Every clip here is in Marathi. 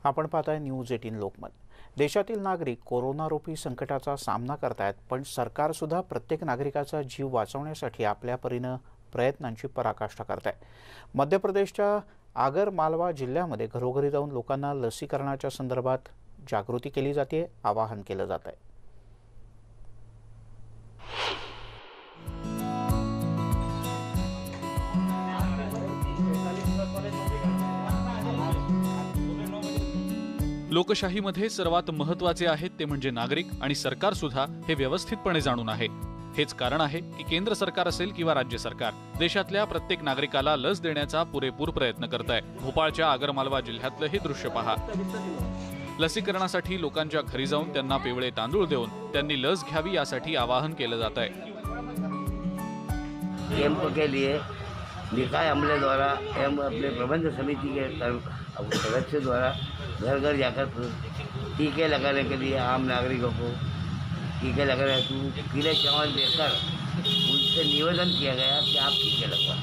आपण पाहताय न्यूज 18 लोकमत। देशातील नागरिक कोरोनारूपी संकटाचा सामना करतायत, पण सरकार सुद्धा प्रत्येक नागरिकाचा जीव वाचवण्यासाठी आपल्या परीने प्रयत्नांची पराकाष्ठा करत आहे। मध्य प्रदेशच्या आगर मालवा जिल्ह्यामध्ये घरोघरी जाऊन लोकांना लसीकरणाच्या संदर्भात जागृती केली जाते, आवाहन केलं जात आहे। लोकशाहीमध्ये सर्वात महत्त्वाचे आहेत ते म्हणजे नागरिक आणि सरकार सुद्धा हे व्यवस्थितपणे जाणून आहे। हेच कारण आहे की केंद्र सरकार असेल किंवा राज्य सरकार देशातल्या प्रत्येक नागरिकाला लस देण्याचा पुरेपूर प्रयत्न करत आहे। भोपाळच्या आगरमालवा जिल्ह्यातलं हे दृश्य पहा। लसीकरणासाठी लोकांच्या घरी जाऊन त्यांना पिवळे तांदूळ देऊन त्यांनी लस घ्यावी यासाठी आवाहन केलं जात आहे। कैंप के लिए निकाय अमले द्वारा एवं अपने प्रबंध समिति के सदस्य द्वारा घर घर जाकर टीके लगाने के लिए आम नागरिकों को टीके लगाने हेतु पीले चावल देकर उनसे निवेदन किया गया कि आप टीके लगवा।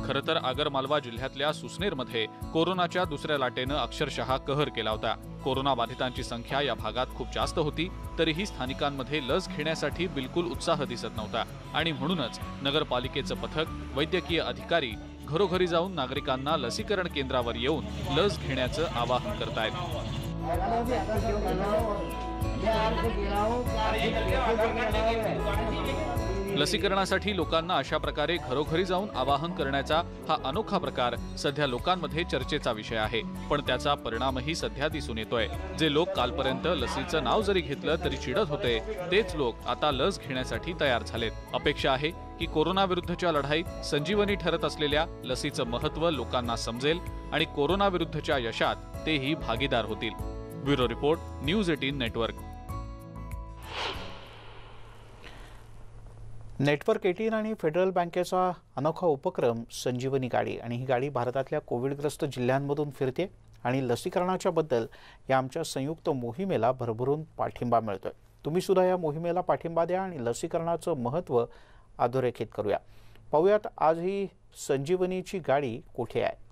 खरं तर आगरमालवा जिल्ह्यातल्या सुसनेरमध्ये कोरोनाच्या दुसऱ्या लाटेनं अक्षरशः कहर केला होता। कोरोना बाधितांची संख्या या भागात खूप जास्त होती, तरीही स्थानिकांमध्ये लस घेण्यासाठी बिलकुल उत्साह दिसत नव्हता आणि म्हणूनच नगरपालिकेचं पथक, वैद्यकीय अधिकारी घरोघरी जाऊन नागरिकांना लसीकरण केंद्रावर येऊन लस घेण्याचं आवाहन करतायत। लसीकरणासाठी लोकांना अशा प्रकारे घरोघरी जाऊन आवाहन करण्याचा हा अनोखा प्रकार सध्या लोकांमध्ये चर्चेचा विषय आहे, पण त्याचा परिणामही सध्या दिसून येतोय। जे लोक कालपर्यंत लसीचं नाव जरी घेतलं तरी चिडत होते, तेच लोक आता लस घेण्यासाठी तयार झालेत। अपेक्षा आहे की कोरोना विरुद्धच्या लढाईत संजीवनी ठरत असलेल्या लसीचं महत्त्व लोकांना समजेल आणि कोरोना विरुद्धच्या यशात तेही भागीदार होतील। Bureau report, news 18 network. Network 18 आणि फेडरल बँकेचा अनोखा उपक्रम संजीवनी गाडी, आणि ही गाडी भारतातल्या कोविडग्रस्त जिल्ह्यांमधून फिरते आणि लसीकरणाच्या बद्दल या आमच्या संयुक्त मोहिमेला भरभरून पाठिंबा मिळतोय। तुम्ही सुद्धा या मोहिमेला पाठिंबा द्या आणि लसीकरणाचं महत्त्व अधोरेखित करूया। पाहूयात आज ही संजीवनीची गाडी कुठे आहे।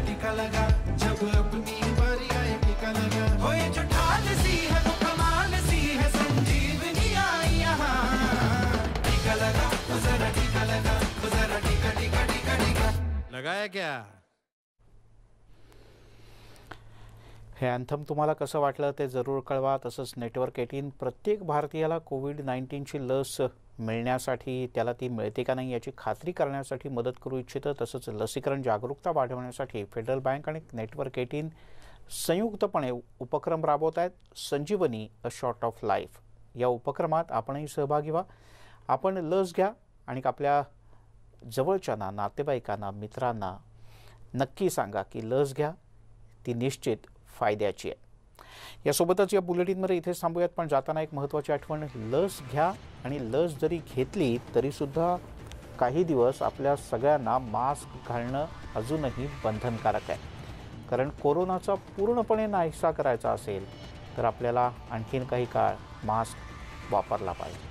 टीका लगा जब अपनी बारी आए, टीका लगा हो ये जो ढाल सी है वो कमाल सी है, संजीवनी आई यहाँ। टीका लगा जरा टीका लगा जरा टीका टीका टीका टीका लगाया क्या। हे अँथम तुम्हाला कसं वाटलं ते जरूर कळवा। तसंच नेटवर्क 18 प्रत्येक भारतीयाला कोविड-19ची लस मिळण्यासाठी, त्याला ती मिळते का नाही याची खात्री करण्यासाठी मदत करू इच्छितं। तसंच लसीकरण जागरूकता वाढवण्यासाठी फेडरल बँक आणि नेटवर्क 18 संयुक्तपणे उपक्रम राबवत आहेत। संजीवनी अ शॉट ऑफ लाईफ या उपक्रमात आपणही सहभागी व्हा। आपण लस घ्या आणि आपल्या जवळच्यांना, नातेवाईकांना, मित्रांना नक्की सांगा की लस घ्या, ती निश्चित फायद्याची आहे। यासोबतच या बुलेटिनमध्ये इथेच थांबूयात, पण जाताना एक महत्त्वाची आठवण, लस घ्या आणि लस जरी घेतली तरी सुद्धा काही दिवस आपल्या सगळ्यांना मास्क घालणं अजूनही बंधनकारक आहे। कारण कोरोनाचा पूर्णपणे नाहीसा करायचा असेल तर आपल्याला आणखीन काही काळ मास्क वापरला पाहिजे।